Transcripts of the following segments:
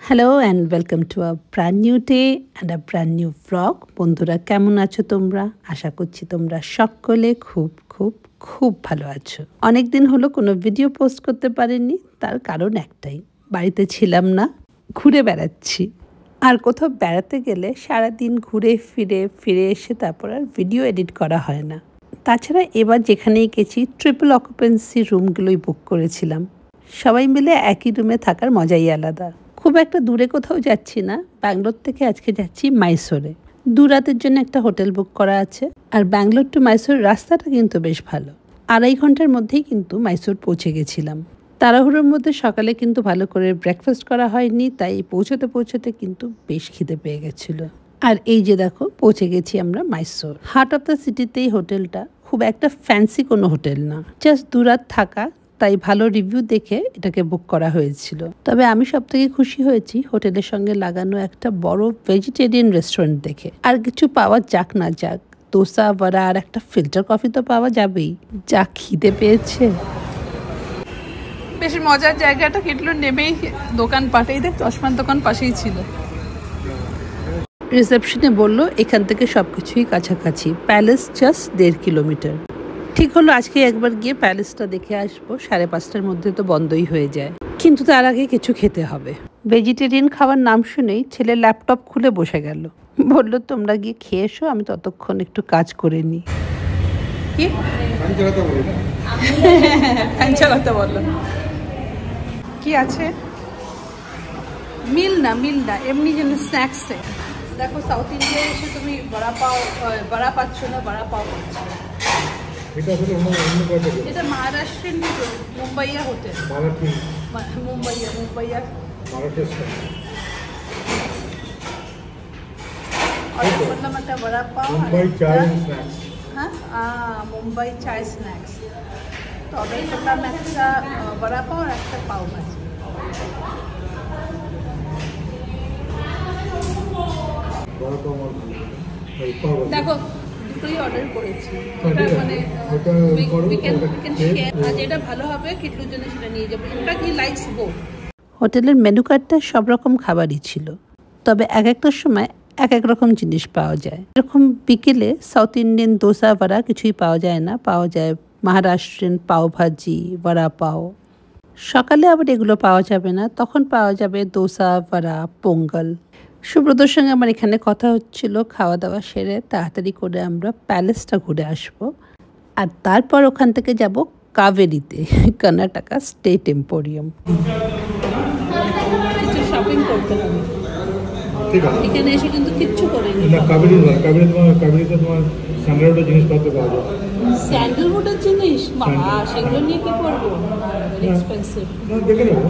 Hello and welcome to a brand new day and a brand new vlog. বন্ধুরা, কেমন আছো তোমরা? আশা করছি তোমরা সকলে খুব খুব খুব ভালো আছো। অনেক দিন হলো কোনো ভিডিও পোস্ট করতে পারিনি, তার কারণ একটাই, বাড়িতে ছিলাম না, ঘুরে বেড়াচ্ছি। আর কোথাও বেড়াতে গেলে সারাদিন ঘুরে ফিরে এসে তারপর আর ভিডিও এডিট করা হয় না। তাছাড়া এবার যেখানেই গেছি ট্রিপল অকুপেন্সি রুমগুলোই বুক করেছিলাম। সবাই মিলে একই রুমে থাকার মজাই আলাদা। খুব একটা দূরে কোথাও যাচ্ছি না, ব্যাঙ্গালোর থেকে আজকে যাচ্ছি মাইসোরে। 2 রাতের জন্য একটা হোটেল বুক করা আছে। আর ব্যাঙ্গালোর টু মাইসোর রাস্তাটা কিন্তু বেশ ভালো। 2.5 ঘন্টার মধ্যেই কিন্তু মাইসোর পৌঁছে গেছিলাম। তাড়াহুড়োর মধ্যে সকালে কিন্তু ভালো করে ব্রেকফাস্ট করা হয়নি, তাই পৌঁছতে কিন্তু বেশ খিদে পেয়ে গেছিল। আর এই যে দেখো, পৌঁছে গেছি আমরা মাইসোর। হার্ট অফ দ্য সিটিতেই হোটেলটা, খুব একটা ফ্যান্সি কোনো হোটেল না, জাস্ট 2 রাত থাকা, তাই ভালো রিভিউ দেখে এটাকে বুক করা হয়েছিল। তবে আমি সবথেকে খুশি হয়েছি হোটেলের সঙ্গে লাগানো একটা বড় ভেজিটেরিয়ান রেস্টুরেন্ট দেখে। আর কিছু পাওয়া যাক না যাক, দোসা, বড়া আর একটা ফিল্টার কফি তো পাওয়া যাবেই। যা খিদে পেয়েছে। বেশ মজার জায়গাটা, কেটলো নেমেই দোকান পাটেই দেখ, চশমার দোকান পাশেই ছিল। রিসেপশনে বলল এখান থেকে সবকিছুই কাছাকাছি, প্যালেস জাস্ট 1.5 কিলোমিটার। ঠিক হলো আজকে একবার গিয়ে প্যালেসটা দেখে আসবো, 5:30টার মধ্যে তো বন্ধই হয়ে যায়। কিন্তু তার আগে কিছু খেতে হবে। ভেজিটেরিয়ান খাবার নাম শুনেই ছেলে ল্যাপটপ খুলে বসে গেল, বলল তোমরা গিয়ে খেয়ে এসো, আমি ততক্ষণ একটু কাজ করে নিই। ফ্যান চালাতে বললো। কি আছে? মিল না এমনি যেন স্ন্যাক্সে। দেখো, সাউথ ইন্ডিয়ায় এসে তুমি বড়া পাচ্ছ না, বড়া পাও পাচ্ছ। এটা মহারাষ্ট্রিয়ান মুম্বাইয়া হোটেল। মুম্বাইয়া বললাম একটা বড়া পাও। হ্যাঁ, মুম্বাই চায় স্ন্যাক্স। তো অর্ডার করলাম একটা বড়া পাও আর একটা পাও ভাজি। দেখো, দুটোই অর্ডার করেছি। মানে যেটা ভালো হবে কিটলুর জন্য সেটা নিয়ে যাবো। In fact he likes both. হোটেলের মেনু কার্ডটা সব রকম খাবারই ছিল, তবে একটার সময় এক রকম জিনিস পাওয়া যায়। এরকম বিকেলে সাউথ ইন্ডিয়ান দোসা বড়া কিছুই পাওয়া যায় না, পাওয়া যায় মহারাষ্ট্রিয়ান পাও ভাজি, বড়া পাও। সকালে আবার এগুলো পাওয়া যাবে না, তখন পাওয়া যাবে দোসা, বড়া, পোঙ্গল। সুব্রতর সঙ্গে আমার এখানে কথা হচ্ছিল, খাওয়া দাওয়া সেরে তাড়াতাড়ি করে আমরা প্যালেসটা ঘুরে আসব। আর তারপর ওখান থেকে যাব কাবেরিতে, কর্ণাটকা স্টেট এম্পোরিয়াম। কিছু শপিং করতে হবে। এখানে এসে কিন্তু কিচ্ছু করিনি। স্যান্ডেলউডের জিনিসপত্র পাওয়া যায়। স্যান্ডেলউডের জিনিস, বাবা সেগুলো নিয়ে কি করবো? এক্সপেন্সিভ। দেখে নেবো।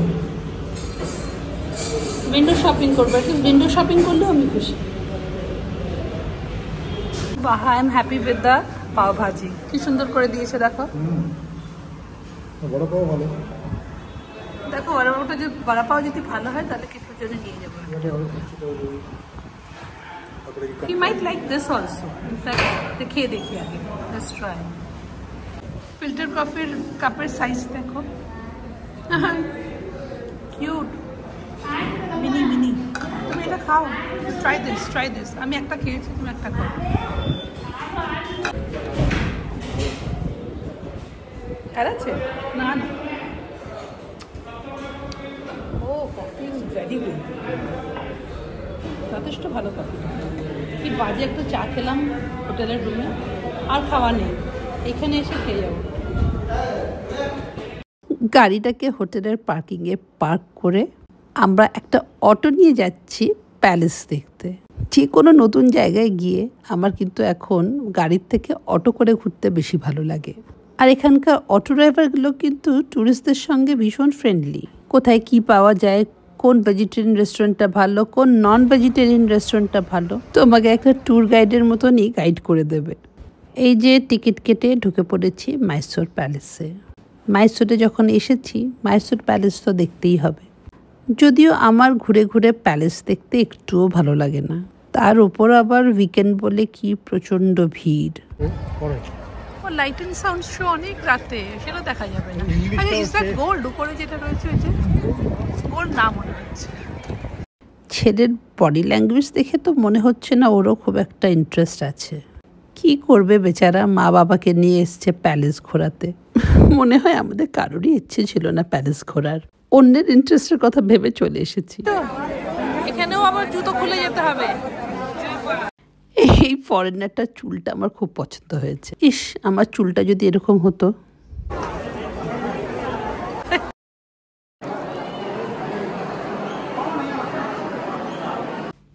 উইন্ডো শপিং করবো, একটু উইন্ডো শপিং করলেও আমি খুশি। বাহ, I am happy with the পাও ভাজি। কি সুন্দর করে দিয়েছে দেখো। বড় পাও ভালো। দেখো, ওটা যদি বড়া পাও যদি ভালো হয় তাহলে কিছু জন্য নিয়ে যাবো। He might like this also. In fact, দেখিয়ে আগে। Let's try. ফিল্টার কফির কাপের সাইজ দেখো, কিউট, মিনি। তুমি এটা খাও, ট্রাই দিস। আমি একটা খেয়েছি, তুমি একটা খাও। আর আছে না? ও, কফি ইজ ভেরি গুড, যথেষ্ট ভালো কফি। কি বাজে একটা চা খেলাম হোটেলের রুমে, আর খাওয়া নেই, এখানে এসে খেয়ে যাবো। গাড়িটাকে হোটেলের পার্কিংয়ে পার্ক করে আমরা একটা অটো নিয়ে যাচ্ছি প্যালেস দেখতে। যে কোনো নতুন জায়গায় গিয়ে আমার কিন্তু এখন গাড়ির থেকে অটো করে ঘুরতে বেশি ভালো লাগে। আর এখানকার অটো ড্রাইভারগুলো কিন্তু ট্যুরিস্টদের সঙ্গে ভীষণ ফ্রেন্ডলি। কোথায় কি পাওয়া যায়, কোন ভেজিটেরিয়ান রেস্টুরেন্টটা ভালো, কোন নন ভেজিটেরিয়ান রেস্টুরেন্টটা ভালো, তোমাকে একটা ট্যুর গাইডের মতনই গাইড করে দেবে। এই যে টিকিট কেটে ঢুকে পড়েছি মাইসোর প্যালেসে। মাইসোরে যখন এসেছি, মাইসোর প্যালেস তো দেখতেই হবে। যদিও আমার ঘুরে প্যালেস দেখতে একটুও ভালো লাগে না, তার উপর আবার উইকেন্ড বলে কি প্রচণ্ড ভিড়। লাইট এন্ড সাউন্ড শো অনেক রাতে, সেটা দেখা যাবে না। আচ্ছা, ইজ দ্যাট গোল্ড উপরে যেটা রয়েছে, ওই যে গোল্ড না মনে হচ্ছে। ছেলের বডি ল্যাঙ্গুয়েজ দেখে তো মনে হচ্ছে না ওরও খুব একটা ইন্টারেস্ট আছে। কি করবে বেচারা, মা বাবাকে নিয়ে এসছে প্যালেস ঘোরাতে। মনে হয় আমাদের কারোরই ইচ্ছে ছিল না প্যালেস ঘোরার, অন্যের ইন্টারেস্টের কথা ভেবে চলে এসেছি। এখানেও আবার জুতো খুলে যেতে হবে। এই ফরেনারটার চুলটা আমার খুব পছন্দ হয়েছে। ইস, আমার চুলটা যদি এরকম হতো।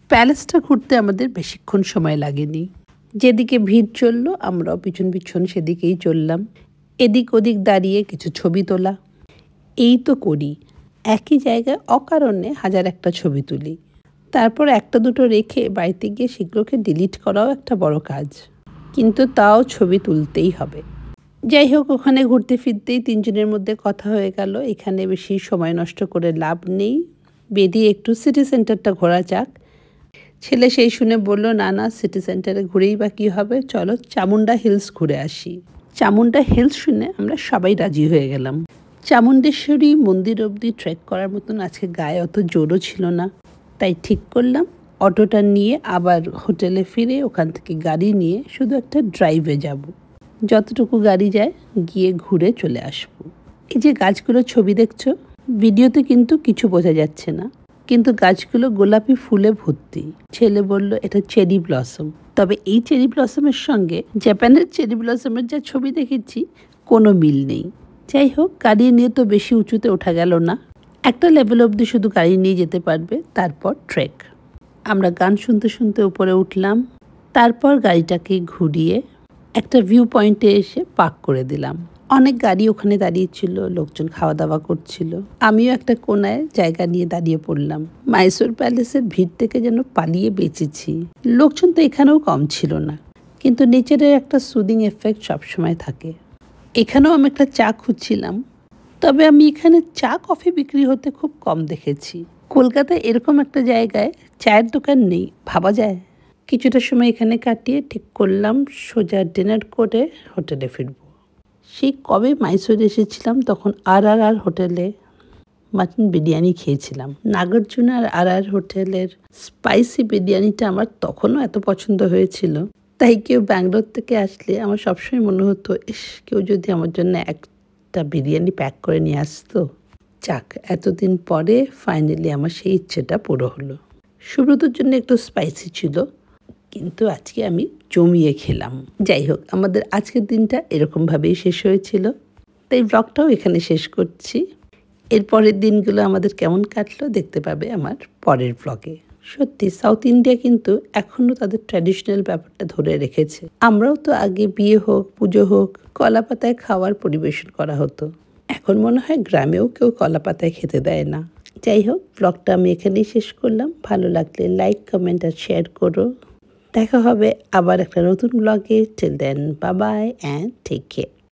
প্যালেসটা ঘুরতে আমাদের বেশিক্ষণ সময় লাগেনি। যেদিকে ভিড় চললো আমরাও পিছন পিছন সেদিকেই চললাম। এদিক ওদিক দাঁড়িয়ে কিছু ছবি তোলা, এই তো করি। একই জায়গায় অকারণে হাজার একটা ছবি তুলি, তারপর একটা দুটো রেখে বাড়িতে গিয়ে সেগুলোকে ডিলিট করাও একটা বড় কাজ, কিন্তু তাও ছবি তুলতেই হবে। যাই হোক, ওখানে ঘুরতে ফিরতেই তিনজনের মধ্যে কথা হয়ে গেল এখানে বেশি সময় নষ্ট করে লাভ নেই, বেরিয়ে একটু সিটি সেন্টারটা ঘোরা যাক। ছেলে সেই শুনে বলল, না না, সিটি সেন্টারে ঘুরেই বা কী হবে, চলো চামুন্ডা হিলস ঘুরে আসি। চামুন্ডা হিলস শুনে আমরা সবাই রাজি হয়ে গেলাম। চামুণ্ডেশ্বরী মন্দির অবধি ট্রেক করার মতন আজকে গায়ে অত জোরও ছিল না, তাই ঠিক করলাম অটোটা নিয়ে আবার হোটেলে ফিরে ওখান থেকে গাড়ি নিয়ে শুধু একটা ড্রাইভে যাব, যতটুকু গাড়ি যায় গিয়ে ঘুরে চলে আসব। এই যে গাছগুলোর ছবি দেখছো, ভিডিওতে কিন্তু কিছু বোঝা যাচ্ছে না, কিন্তু গাছগুলো গোলাপি ফুলে ভর্তি। ছেলে বলল এটা চেরি ব্লসম, তবে এই চেরি ব্লসমের সঙ্গে জাপানের চেরি ব্লসমের যা ছবি দেখেছি কোনো মিল নেই। যাই হোক, গাড়ি নিয়ে তো বেশি উঁচুতে ওঠা গেল না, একটা লেভেল অবধি শুধু গাড়ি নিয়ে যেতে পারবে, তারপর ট্রেক। আমরা গান শুনতে শুনতে উপরে উঠলাম, তারপর গাড়িটাকে ঘুরিয়ে একটা ভিউ পয়েন্টে এসে পার্ক করে দিলাম। অনেক গাড়ি ওখানে দাঁড়িয়েছিল, লোকজন খাওয়া দাওয়া করছিল, আমিও একটা কোনায় জায়গা নিয়ে দাঁড়িয়ে পড়লাম। মাইসোর প্যালেসের ভিড় থেকে যেন পালিয়ে বেঁচেছি। লোকজন তো এখানেও কম ছিল না, কিন্তু নেচারের একটা সুদিং এফেক্ট সবসময় থাকে। এখানেও আমি একটা চা খুঁজছিলাম, তবে আমি এখানে চা কফি বিক্রি হতে খুব কম দেখেছি। কলকাতায় এরকম একটা জায়গায় চায়ের দোকান নেই, ভাবা যায়। কিছুটা সময় এখানে কাটিয়ে ঠিক করলাম সোজা ডিনার করে হোটেলে ফিরব। সেই কবে মাইসোরে এসেছিলাম তখন আর হোটেলে মাটন বিরিয়ানি খেয়েছিলাম। নাগার্জুনা আর হোটেলের স্পাইসি বিরিয়ানিটা আমার তখনও এত পছন্দ হয়েছিল, তাই কেউ ব্যাঙ্গালোর থেকে আসলে আমার সবসময় মনে হতো, ইস, কেউ যদি আমার জন্য একটা বিরিয়ানি প্যাক করে নিয়ে আসতো। যাক, এতদিন পরে ফাইনালি আমার সেই ইচ্ছেটা পুরো হলো। সুব্রতর জন্য একটু স্পাইসি ছিল, কিন্তু আজকে আমি জমিয়ে খেলাম। যাই হোক, আমাদের আজকের দিনটা এরকমভাবেই শেষ হয়েছিল, তাই ব্লগটাও এখানে শেষ করছি। এর পরের দিনগুলো আমাদের কেমন কাটলো দেখতে পাবে আমার পরের ব্লগে। সত্যি সাউথ ইন্ডিয়া কিন্তু এখনও তাদের ট্র্যাডিশনাল ব্যাপারটা ধরে রেখেছে। আমরাও তো আগে বিয়ে হোক, পুজো হোক, কলা পাতায় খাওয়ার পরিবেশন করা হতো, এখন মনে হয় গ্রামেও কেউ কলা পাতায় খেতে দেয় না। যাই হোক, ব্লগটা আমি এখানেই শেষ করলাম। ভালো লাগলে লাইক, কমেন্ট আর শেয়ার করো। দেখা হবে আবার একটা নতুন ব্লগে। Till then, bye bye and take care.